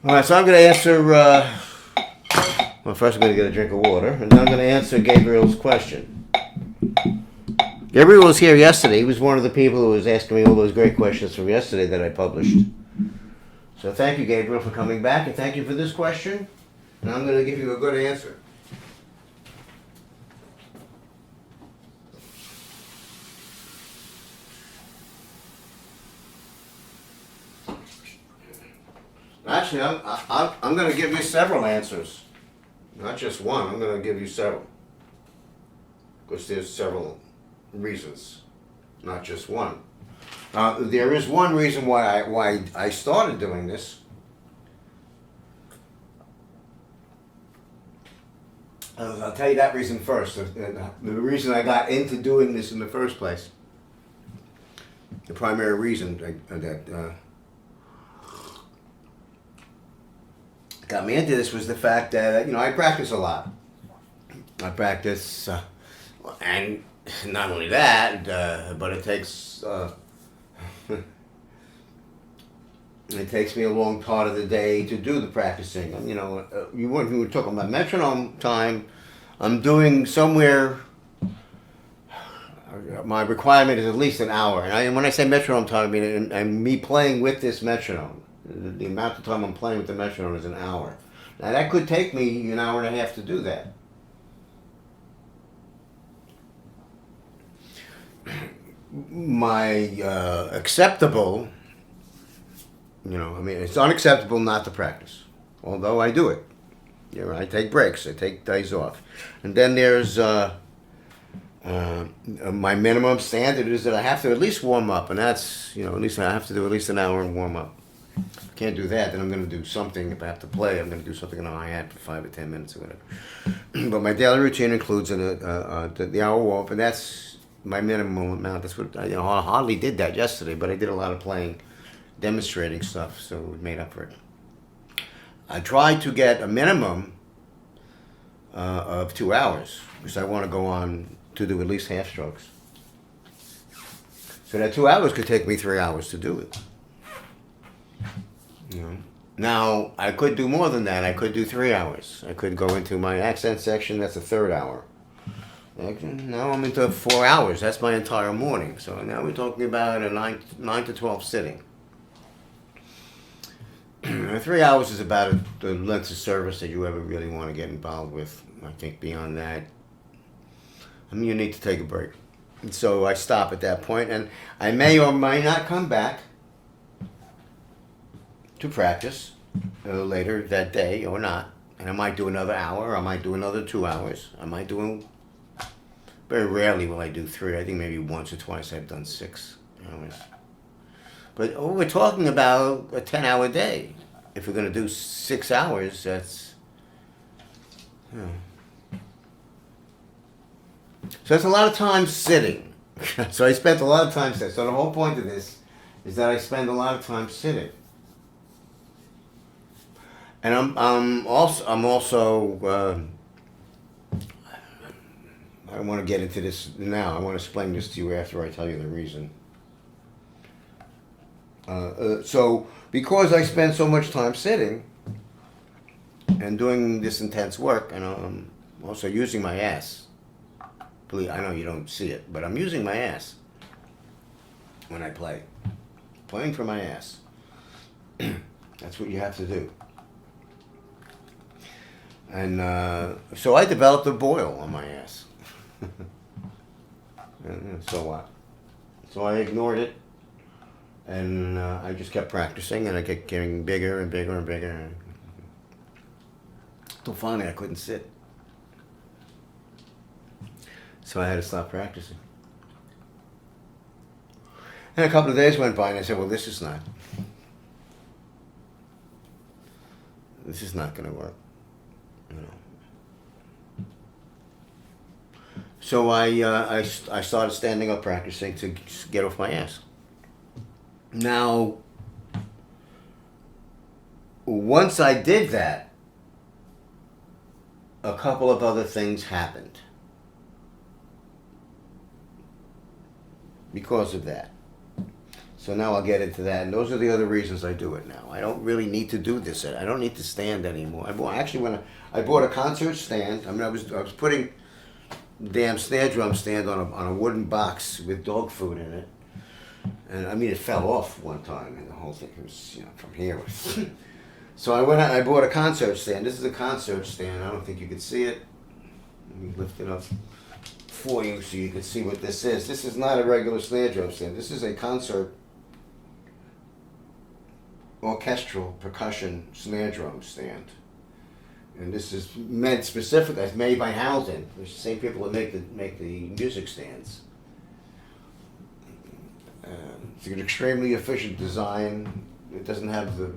All right, so I'm going to answer, well, first I'm going to get a drink of water, and then I'm going to answer Gabriel's question. Gabriel was here yesterday. He was one of the people who was asking me all those great questions from yesterday that I published. So thank you, Gabriel, for coming back, and thank you for this question, and I'm going to give you a good answer. Actually, I'm going to give you several answers. Not just one, I'm going to give you several. Because there's several reasons, not just one. There is one reason why I started doing this. I'll tell you that reason first. The reason I got into doing this in the first place. The primary reason that got me into this was the fact that, I practice a lot. I practice, and not only that, but it takes me a long part of the day to do the practicing. And, you were talking about metronome time. I'm doing somewhere, my requirement is at least an hour. And when I say metronome time, I mean me playing with this metronome. The amount of time I'm playing with the metronome is an hour. Now that could take me an hour and a half to do that. My acceptable, it's unacceptable not to practice, although I do it. I take breaks, I take days off. And then there's my minimum standard is that I have to at least warm up, and that's, at least I have to do at least an hour and warm up. If I can't do that, then I'm going to do something. If I have to play, I'm going to do something on a hi-hat for 5 or 10 minutes or whatever. But my daily routine includes the hour warm up, and that's my minimum amount. That's what I hardly did that yesterday, but I did a lot of playing, demonstrating stuff, so it made up for it. I tried to get a minimum of 2 hours because I want to go on to do at least half strokes. So that 2 hours could take me 3 hours to do it. Now, I could do more than that. I could do 3 hours. I could go into my accent section. That's a third hour. Now I'm into 4 hours. That's my entire morning. So now we're talking about a 9 to 12 sitting. 3 hours is about the length of service that you ever really want to get involved with. I think beyond that, you need to take a break. And so I stop at that point, and I may or may not come back to practice later that day or not. And I might do another hour, I might do another 2 hours. I might do, very rarely will I do 3. I think maybe once or twice I've done 6 hours. But we're talking about a 10-hour day. If we're going to do 6 hours, that's... So that's a lot of time sitting. So I spent a lot of time sitting. So the whole point of this is that I spend a lot of time sitting. And I'm also I want to get into this now. I want to explain this to you after I tell you the reason. So because I spend so much time sitting and doing this intense work, and I'm also using my ass. I know you don't see it, but I'm using my ass when I play. Playing for my ass. That's what you have to do. And so I developed a boil on my ass. And so what? So I ignored it, and I just kept practicing, and I kept getting bigger and bigger and bigger. Until finally I couldn't sit. So I had to stop practicing. And a couple of days went by, and I said, well, this is not going to work. So I started standing up practicing to get off my ass. Now, once I did that, a couple of other things happened because of that. So now I'll get into that, and those are the other reasons I do it now. I don't really need to do this. I don't need to stand anymore. I bought a concert stand. I mean, I was putting damn snare drum stand on a wooden box with dog food in it, and I mean it fell off one time, and the whole thing was from here. So I went out and I bought a concert stand. This is a concert stand. I don't think you can see it. Let me lift it up for you so you can see what this is. This is not a regular snare drum stand. This is a concert orchestral percussion snare drum stand. And this is meant specifically, it's made by Haldon, which is the same people that make the music stands. It's an extremely efficient design. It doesn't have the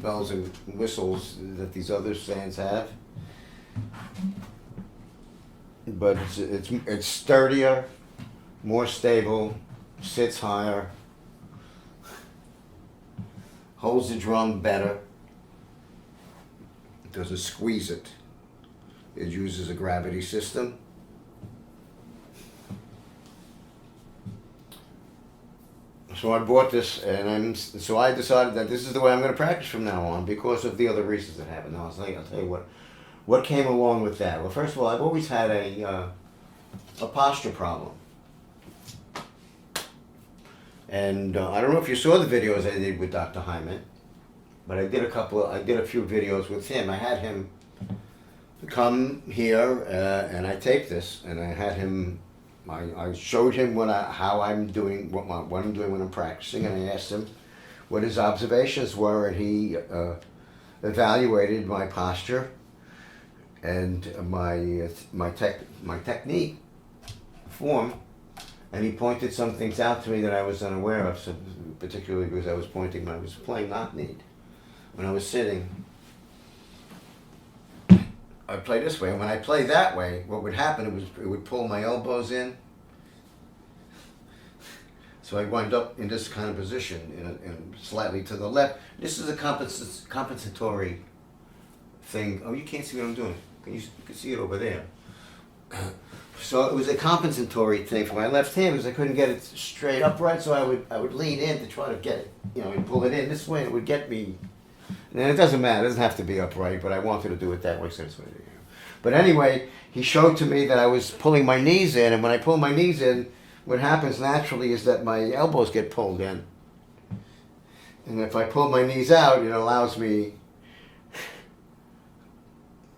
bells and whistles that these other stands have. But it's sturdier, more stable, sits higher, holds the drum better. It doesn't squeeze it. It uses a gravity system. So I bought this, and so I decided that this is the way I'm going to practice from now on because of the other reasons that happened. Now I'll tell you what came along with that. Well, first of all, I've always had a posture problem. And I don't know if you saw the videos I did with Dr. Hyman, but I did a few videos with him. I had him come here, and I taped this, and I had him. I showed him how I'm doing, what I'm doing when I'm practicing, and I asked him what his observations were, and he evaluated my posture and my technique form. And he pointed some things out to me that I was unaware of, so particularly because I was playing knock kneed. When I was sitting, I'd play this way, and when I play that way, what would happen, it would pull my elbows in. So I'd wind up in this kind of position, in slightly to the left. This is a compensatory thing. Oh, you can't see what I'm doing. You can see it over there. So it was a compensatory thing for my left hand because I couldn't get it straight upright, so I would lean in to try to get it, and pull it in this way, and it would get me. And it doesn't matter, it doesn't have to be upright, but I wanted to do it that way, so that's what I do. But anyway, he showed to me that I was pulling my knees in, and when I pull my knees in, what happens naturally is that my elbows get pulled in. And if I pull my knees out, it allows me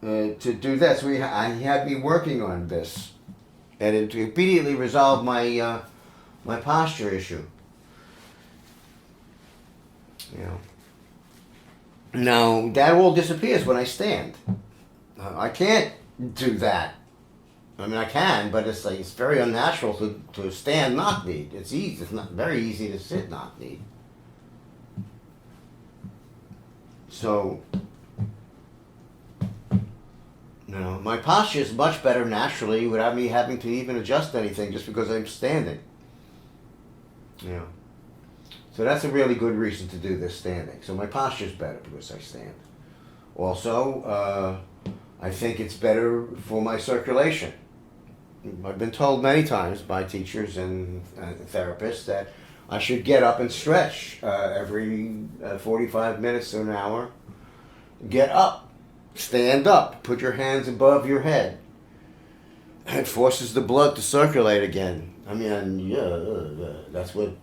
to do that. So he had me working on this. And it immediately resolved my my posture issue. Now, that all disappears when I stand. I can't do that. I mean, I can, but it's very unnatural to stand knock-kneed. It's easy. It's not very easy to sit knock-kneed. So, my posture is much better naturally without me having to even adjust anything just because I'm standing. So that's a really good reason to do this standing. So my posture's better because I stand. Also, I think it's better for my circulation. I've been told many times by teachers and therapists that I should get up and stretch every 45 minutes to an hour. Get up, stand up, put your hands above your head. It forces the blood to circulate again. I mean, that's what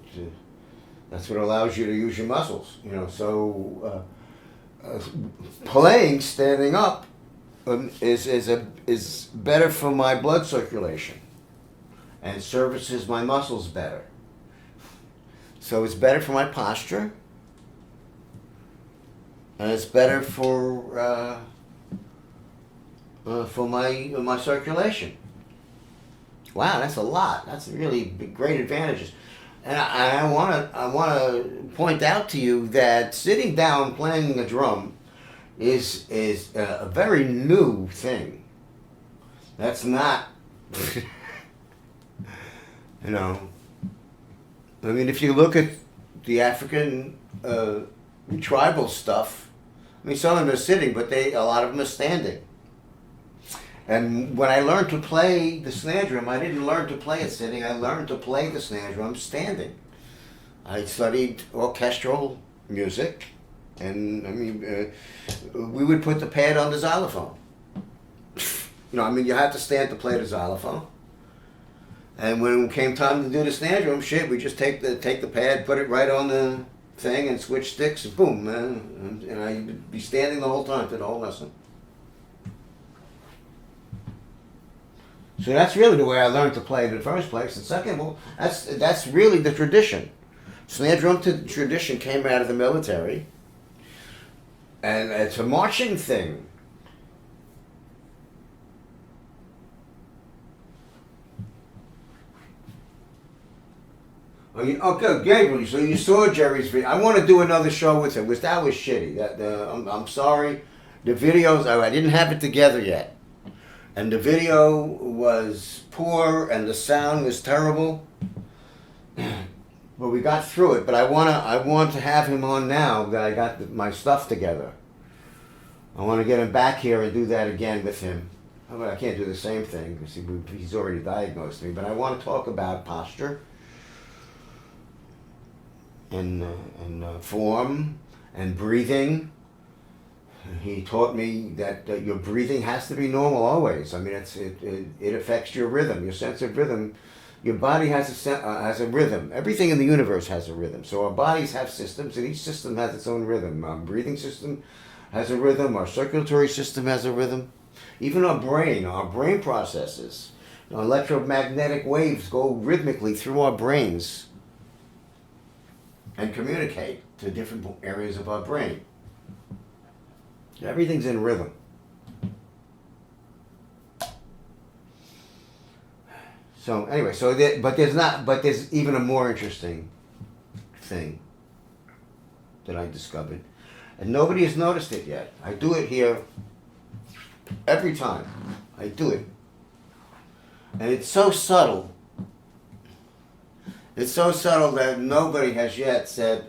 allows you to use your muscles. So playing standing up is better for my blood circulation and services my muscles better. So it's better for my posture, and it's better for my circulation. Wow, that's a lot. That's really great advantages. And I want to point out to you that sitting down playing a drum is a very new thing. That's not, I mean, if you look at the African tribal stuff, I mean, some of them are sitting, but a lot of them are standing. And when I learned to play the snare drum, I didn't learn to play it sitting. I learned to play the snare drum standing. I studied orchestral music, and I mean, we would put the pad on the xylophone. You know, I mean, you had to stand to play the xylophone. And when it came time to do the snare drum, shit, we just take the pad, put it right on the thing, and switch sticks, and boom, man. And I'd be standing the whole time for the whole lesson. So that's really the way I learned to play in the first place. And second, well, that's really the tradition. Snare drum tradition came out of the military, and it's a marching thing. Okay, Gabriel. So you saw Jerry's video. I want to do another show with him because that was shitty. I'm sorry. The videos I didn't have it together yet, and the video was poor and the sound was terrible. But we got through it. But I want to have him on now that I got my stuff together. I want to get him back here and do that again with him. I can't do the same thing because he's already diagnosed me. But I want to talk about posture. And form and breathing. He taught me that your breathing has to be normal always. I mean, it affects your rhythm, your sense of rhythm. Your body has a rhythm. Everything in the universe has a rhythm. So our bodies have systems, and each system has its own rhythm. Our breathing system has a rhythm. Our circulatory system has a rhythm. Even our brain processes. Electromagnetic waves go rhythmically through our brains and communicate to different areas of our brain. Everything's in rhythm. So anyway, but there's even a more interesting thing that I discovered, and nobody has noticed it yet. I do it here every time. I do it, and it's so subtle. It's so subtle that nobody has yet said,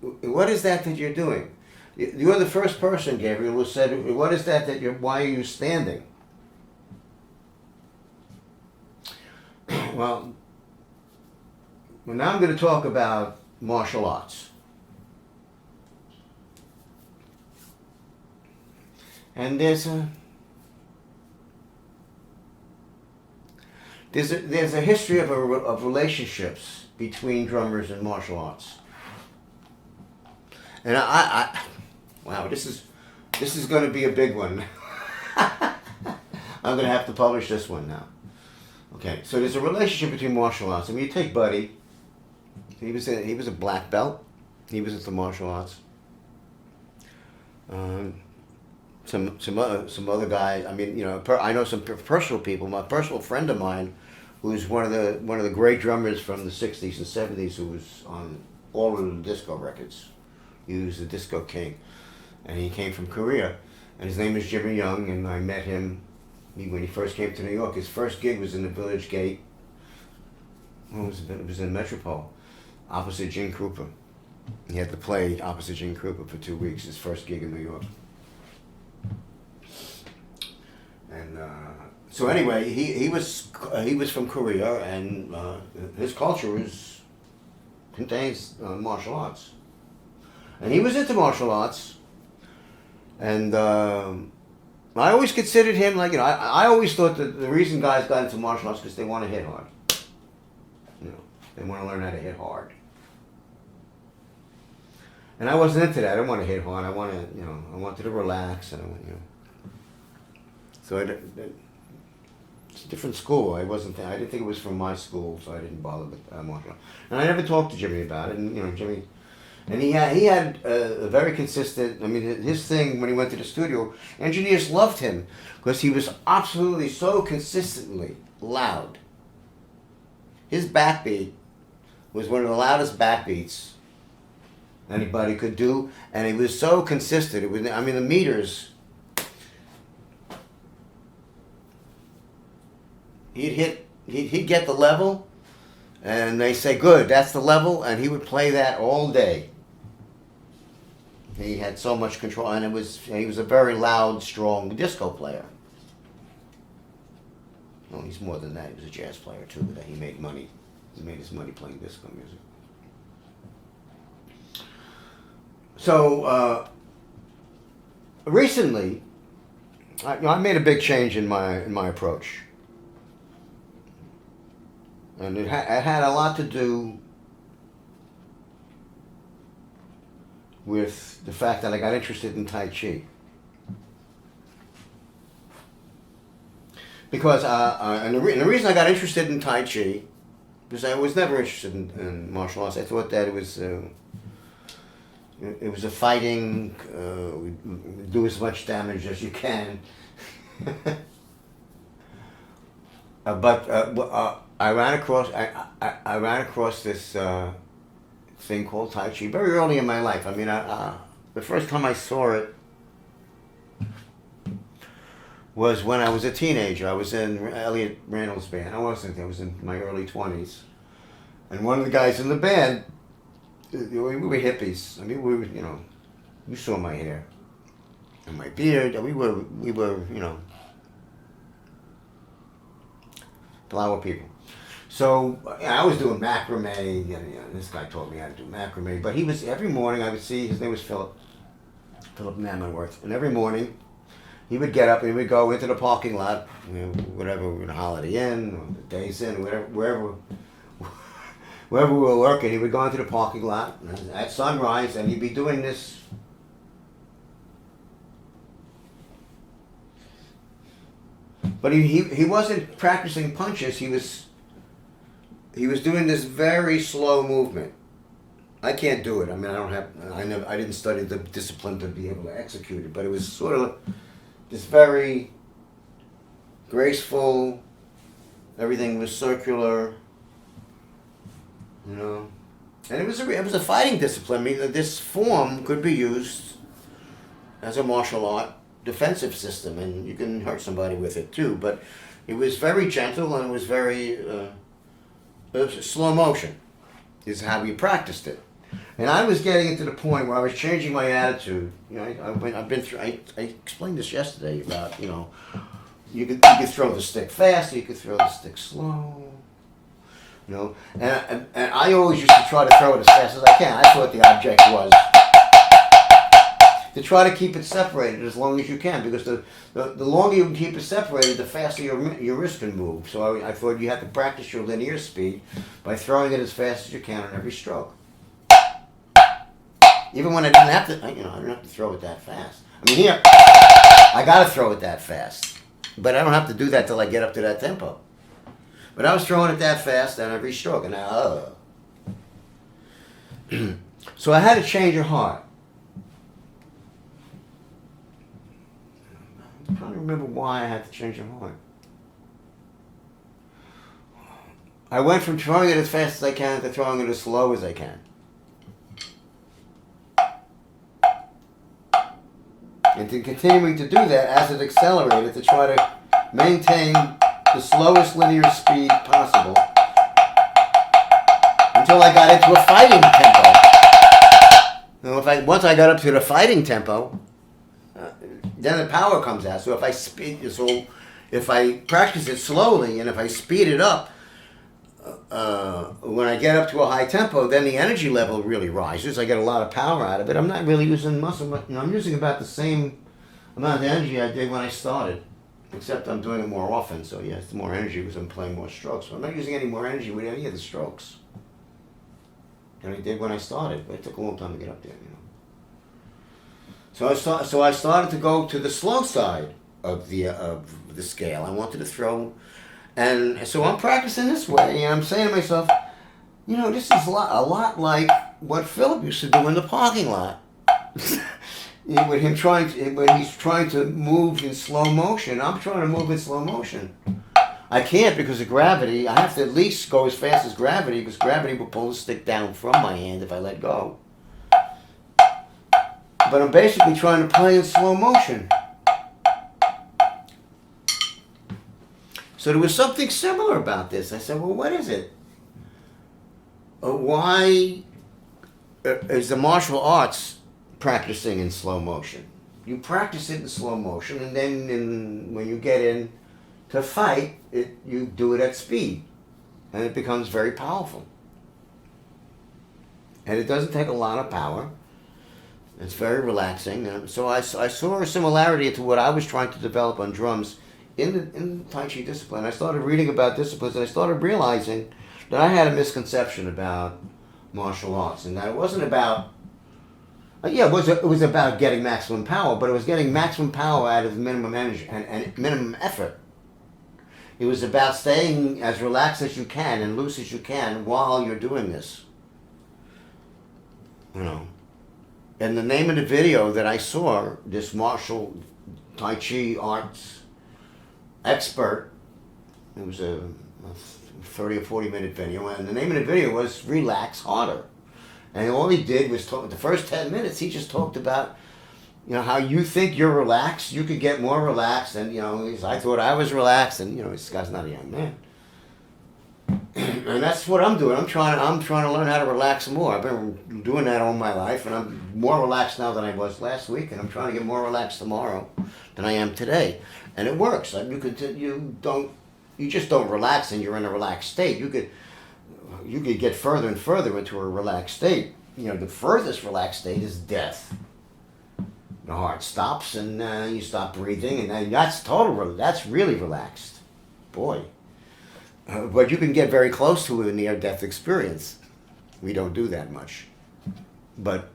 what is that you're doing? You're the first person, Gabriel, who said, what is that why are you standing? Well, now I'm going to talk about martial arts. And there's a history of relationships between drummers and martial arts, and wow, this is going to be a big one. I'm going to have to publish this one now. Okay, so there's a relationship between martial arts. I mean, you take Buddy. He was a black belt. He was into martial arts. Some other guy. I mean, I know some personal people. My personal friend of mine, who's one of the great drummers from the '60s and '70s, who was on all of the disco records. He was the disco king, and he came from Korea, and his name is Jimmy Young, and I met him when he first came to New York. His first gig was in the Village Gate. It was in Metropole, opposite Gene Krupa. He had to play opposite Gene Krupa for 2 weeks. His first gig in New York. And so anyway, he was from Korea, and his culture contains martial arts, and he was into martial arts, and I always considered him like I always thought that the reason guys got into martial arts because they want to hit hard, they want to learn how to hit hard, and I wasn't into that. I didn't want to hit hard. I wanted to relax, and so it's a different school. I didn't think it was from my school, so I didn't bother with martial arts. And I never talked to Jimmy about it. And Jimmy, and he had a very consistent. I mean, his thing when he went to the studio, engineers loved him because he was absolutely so consistently loud. His backbeat was one of the loudest backbeats anybody could do, and it was so consistent. It was, I mean, the meters. He'd get the level, and they say, good, that's the level, and he would play that all day. He had so much control, and he was a very loud, strong disco player. Well, he's more than that. He was a jazz player too. But he made money. He made his money playing disco music. So recently, I made a big change in my approach, and it had a lot to do with the fact that I got interested in Tai Chi. Because and the reason I got interested in Tai Chi, because I was never interested in martial arts. I thought that it was a fighting, do as much damage as you can. But I ran across this thing called Tai Chi very early in my life. I mean, the first time I saw it was when I was a teenager. I was in Elliot Randall's band. I was in my early 20s. And one of the guys in the band, we were hippies. I mean, we were, you saw my hair and my beard. We were, flower people. So I was doing macrame. This guy taught me how to do macrame. But every morning I would see, his name was Philip Namenworth. And every morning he would get up and he would go into the parking lot, whatever, Holiday Inn or the Days Inn, wherever we were working. He would go into the parking lot at sunrise, and he'd be doing this. But he wasn't practicing punches. He was doing this very slow movement. I can't do it. I mean, I didn't study the discipline to be able to execute it. But it was sort of this very graceful. Everything was circular. And it was a fighting discipline. I mean, this form could be used as a martial art defensive system, and you can hurt somebody with it too. But it was very gentle, and it was very slow motion is how we practiced it. And I was getting into the point where I was changing my attitude. I've been through. I explained this yesterday about you could throw the stick fast, or you could throw the stick slow. And I always used to try to throw it as fast as I can. I thought the object was to try to keep it separated as long as you can, because the longer you can keep it separated, the faster your wrist can move. So I thought you had to practice your linear speed by throwing it as fast as you can on every stroke. Even when I didn't have to, I didn't have to throw it that fast. I mean, here, I got to throw it that fast, but I don't have to do that till I get up to that tempo. But I was throwing it that fast on every stroke, and now, so I had to change your heart. I'm trying to remember why I had to change your heart. I went from throwing it as fast as I can to throwing it as slow as I can. And to continuing to do that as it accelerated, to try to maintain the slowest linear speed possible until I got into a fighting tempo. Once I got up to the fighting tempo, then the power comes out. So if I practice it slowly and if I speed it up, when I get up to a high tempo, then the energy level really rises. I get a lot of power out of it. I'm not really using muscle. I'm using about the same amount of energy I did when I started. Except I'm doing it more often, so yeah, it's more energy because I'm playing more strokes. So I'm not using any more energy with any of the strokes than I did when I started. But it took a long time to get up there, So I started to go to the slow side of the scale. I wanted to throw, and so I'm practicing this way, and I'm saying to myself, this is a lot like what Philip used to do in the parking lot. With him when he's trying to move in slow motion, I'm trying to move in slow motion. I can't because of gravity. I have to at least go as fast as gravity, because gravity will pull the stick down from my hand if I let go. But I'm basically trying to play in slow motion. So there was something similar about this. I said, well, what is it? Why is the martial arts practicing in slow motion? You practice it in slow motion, and then when you get in to fight, you do it at speed, and it becomes very powerful. And it doesn't take a lot of power. It's very relaxing. So I saw a similarity to what I was trying to develop on drums in the Tai Chi discipline. I started reading about disciplines, and I started realizing that I had a misconception about martial arts, and that it wasn't about it was about getting maximum power, but it was getting maximum power out of minimum energy and minimum effort. It was about staying as relaxed as you can and loose as you can while you're doing this. You know. And the name of the video that I saw, this martial Tai Chi arts expert, it was a 30 or 40 minute video, and the name of the video was Relax Harder. And all he did was talk, the first 10 minutes, he just talked about, how you think you're relaxed, you could get more relaxed, and, I thought I was relaxed, and, this guy's not a young man. And that's what I'm doing. I'm trying to learn how to relax more. I've been doing that all my life, and I'm more relaxed now than I was last week, and I'm trying to get more relaxed tomorrow than I am today. And it works. You just don't relax, and you're in a relaxed state. You could get further and further into a relaxed state. The furthest relaxed state is death. The heart stops, and you stop breathing, and that's really relaxed. Boy. But you can get very close to a near-death experience. We don't do that much. But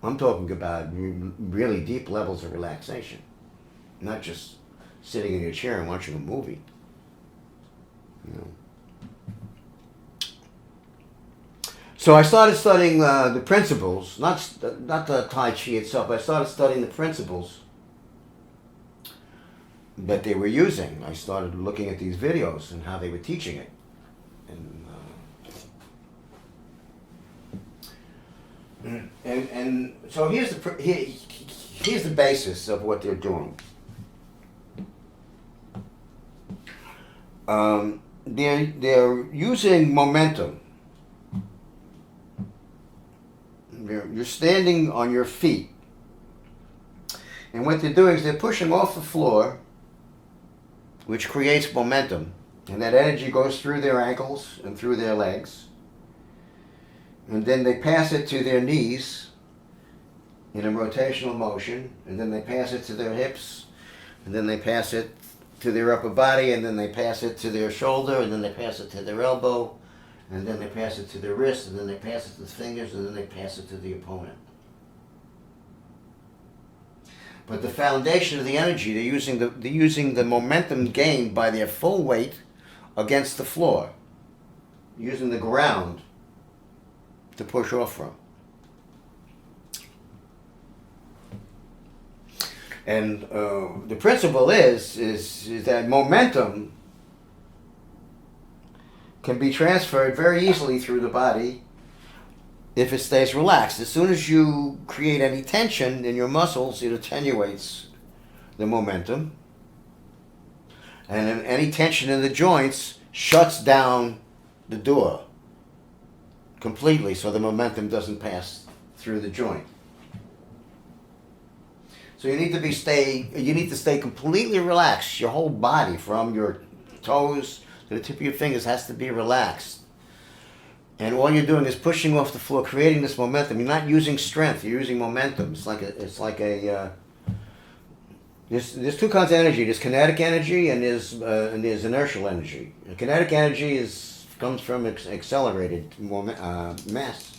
I'm talking about really deep levels of relaxation. Not just sitting in your chair and watching a movie. So I started studying the principles, not the Tai Chi itself, but I started studying the principles that they were using. I started looking at these videos and how they were teaching it. And so here's the basis of what they're doing. They're using momentum. You're standing on your feet, and what they're doing is they're pushing off the floor, which creates momentum, and that energy goes through their ankles and through their legs, and then they pass it to their knees in a rotational motion, and then they pass it to their hips, and then they pass it to their upper body, and then they pass it to their shoulder, and then they pass it to their elbow, and then they pass it to their wrist, and then they pass it to the fingers, and then they pass it to the opponent. But the foundation of the energy, they're using the momentum gained by their full weight against the floor, using the ground to push off from. And the principle is that momentum can be transferred very easily through the body if it stays relaxed. As soon as you create any tension in your muscles, it attenuates the momentum. And then any tension in the joints shuts down the door completely, so the momentum doesn't pass through the joint. So you need to stay completely relaxed. Your whole body, from your toes to the tip of your fingers, has to be relaxed. And all you're doing is pushing off the floor, creating this momentum. You're not using strength. You're using momentum. There's two kinds of energy. There's kinetic energy and there's inertial energy. And kinetic energy comes from accelerated mass.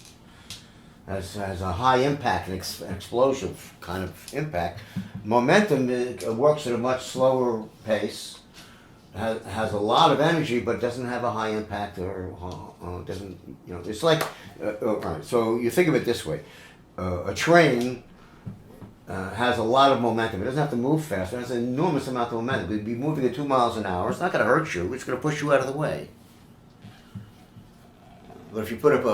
Has a high impact, an explosive kind of impact. Momentum works at a much slower pace. Has a lot of energy, but doesn't have a high impact or doesn't, it's like, all right, so you think of it this way. A train has a lot of momentum. It doesn't have to move fast. It has an enormous amount of momentum. It'd be moving at 2 miles an hour. It's not going to hurt you. It's going to push you out of the way. But if you put up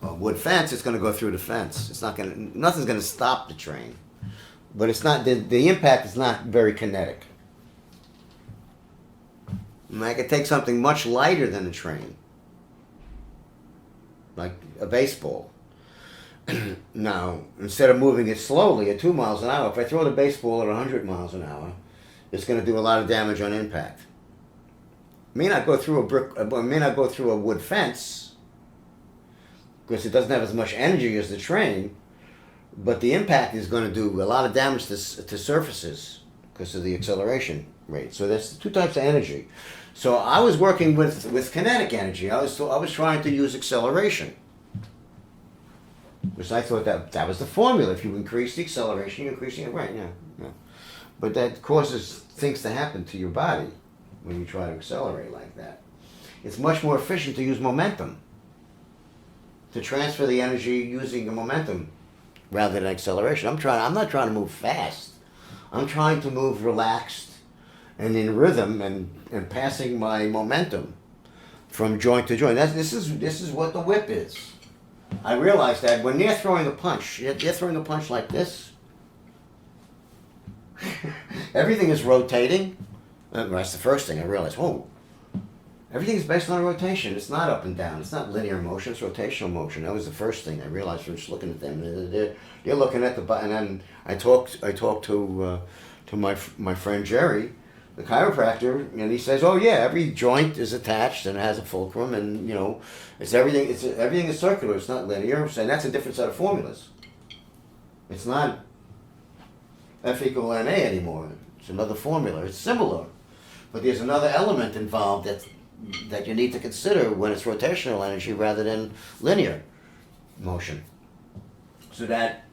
a wood fence, it's going to go through the fence. Nothing's going to stop the train. But it's not, the impact is not very kinetic. And I could take something much lighter than a train, like a baseball. Now, instead of moving it slowly at 2 miles an hour, if I throw the baseball at 100 miles an hour, it's going to do a lot of damage on impact. It may not go through a wood fence, because it doesn't have as much energy as the train, but the impact is going to do a lot of damage to surfaces because of the acceleration rate. So there's two types of energy. So I was working with kinetic energy. I was trying to use acceleration, because I thought that was the formula. If you increase the acceleration, you're increasing it, right? Yeah. But that causes things to happen to your body when you try to accelerate like that. It's much more efficient to use momentum, to transfer the energy using the momentum rather than acceleration. I'm not trying to move fast. I'm trying to move relaxed and in rhythm and passing my momentum from joint to joint. This is what the whip is. I realized that when they're throwing a punch, they're throwing a punch like this. Everything is rotating. That's the first thing I realized. Whoa. Everything is based on rotation. It's not up and down. It's not linear motion. It's rotational motion. That was the first thing I realized from just looking at them. They're looking at the button. And I talked to my friend Jerry, the chiropractor, and he says, "Oh yeah, every joint is attached and has a fulcrum, and everything is circular. It's not linear." And that's a different set of formulas. It's not F equal NA anymore. It's another formula. It's similar, but there's another element involved that you need to consider when it's rotational energy rather than linear motion. So that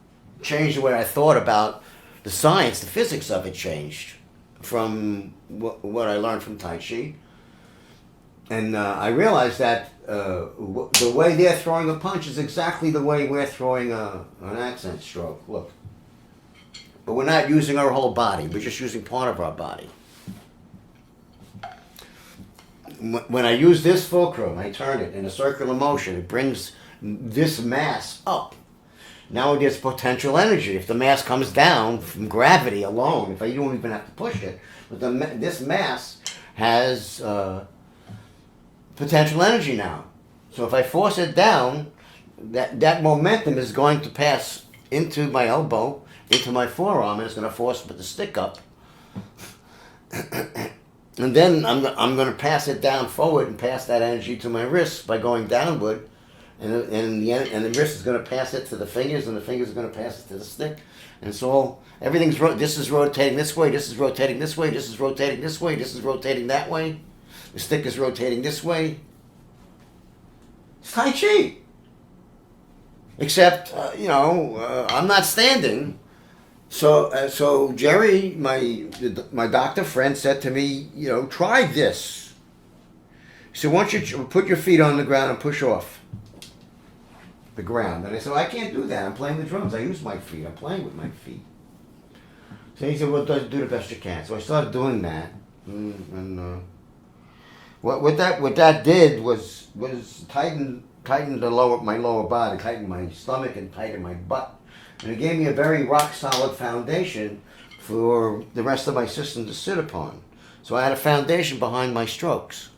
changed the way I thought about the science, the physics of it changed from what I learned from Tai Chi. And I realized that the way they're throwing a punch is exactly the way we're throwing an accent stroke. Look. But we're not using our whole body. We're just using part of our body. When I use this fulcrum, I turn it in a circular motion. It brings this mass up. Now there's potential energy. If the mass comes down from gravity alone, if I don't even have to push it, but this mass has potential energy now. So if I force it down, that momentum is going to pass into my elbow, into my forearm, and it's going to force the stick up. And then I'm going to pass it down forward and pass that energy to my wrist by going downward. And the wrist is going to pass it to the fingers, and the fingers are going to pass it to the stick. And so this is rotating this way, this is rotating this way, this is rotating this way, this is rotating that way. The stick is rotating this way. It's Tai Chi. Except, I'm not standing. So Jerry, my doctor friend, said to me, try this. He said, "Why don't you put your feet on the ground and push off the ground?" And I said, "I can't do that. I'm playing the drums. I use my feet. I'm playing with my feet." So he said, "Well, do the best you can." So I started doing that, and what that did was tighten my lower body, tighten my stomach, and tighten my butt. And it gave me a very rock-solid foundation for the rest of my system to sit upon. So I had a foundation behind my strokes.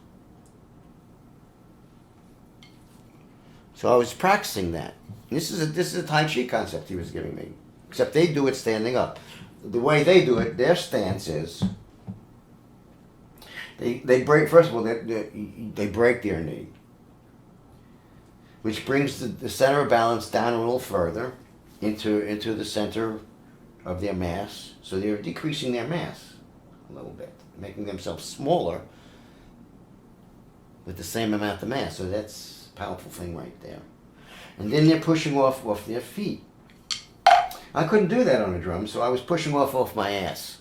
So I was practicing that. This is a Tai Chi concept he was giving me. Except they do it standing up. The way they do it, their stance is they break. First of all, they break their knee, which brings the center of balance down a little further into the center of their mass. So they're decreasing their mass a little bit, making themselves smaller with the same amount of mass. So that's a powerful thing right there. And then they're pushing off their feet. I couldn't do that on a drum, so I was pushing off my ass.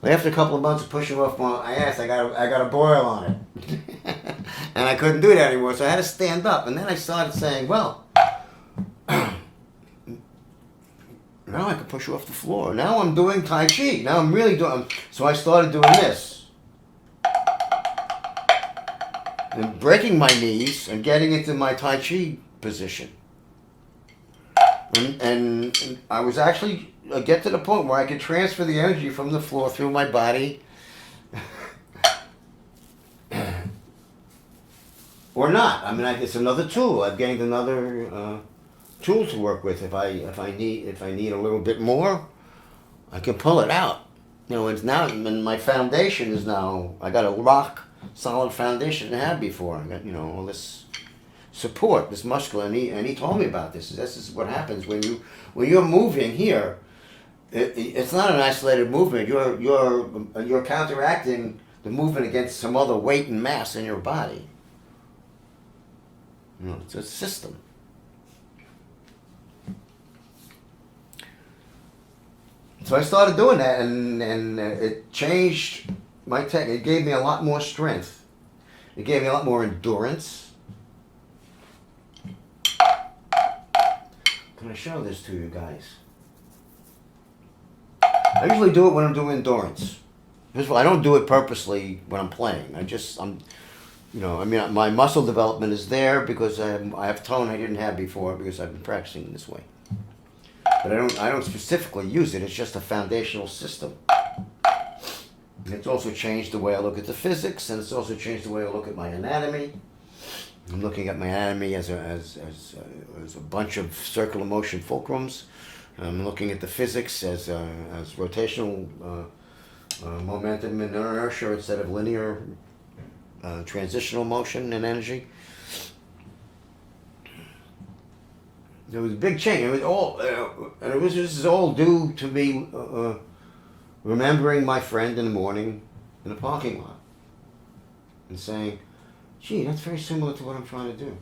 Well, after a couple of months of pushing off my ass, I got a boil on it. And I couldn't do that anymore, so I had to stand up. And then I started saying, well, now I can push off the floor. Now I'm doing Tai Chi. Now I'm really doing... So I started doing this. And breaking my knees and getting into my Tai Chi position. And I was actually... get to the point where I could transfer the energy from the floor through my body. Or not. I mean, it's another tool. I've gained another... tool to work with. If I need a little bit more, I can pull it out. It's now, and my foundation is now, I got a rock solid foundation I had before. I got all this support, this muscular, and he told me about this. This is what happens when you're moving here. It's not an isolated movement. You're counteracting the movement against some other weight and mass in your body. You know, it's a system. So I started doing that, and it changed my tech. It gave me a lot more strength. It gave me a lot more endurance. Can I show this to you guys? I usually do it when I'm doing endurance. First of all, I don't do it purposely when I'm playing. My muscle development is there because I have tone I didn't have before because I've been practicing this way. But I don't specifically use it. It's just a foundational system. It's also changed the way I look at the physics, and it's also changed the way I look at my anatomy. I'm looking at my anatomy as a bunch of circular motion fulcrums. I'm looking at the physics as rotational momentum and inertia instead of linear transitional motion and energy. There was a big change. It was all, this is all due to me remembering my friend in the morning in the parking lot and saying, "Gee, that's very similar to what I'm trying to do."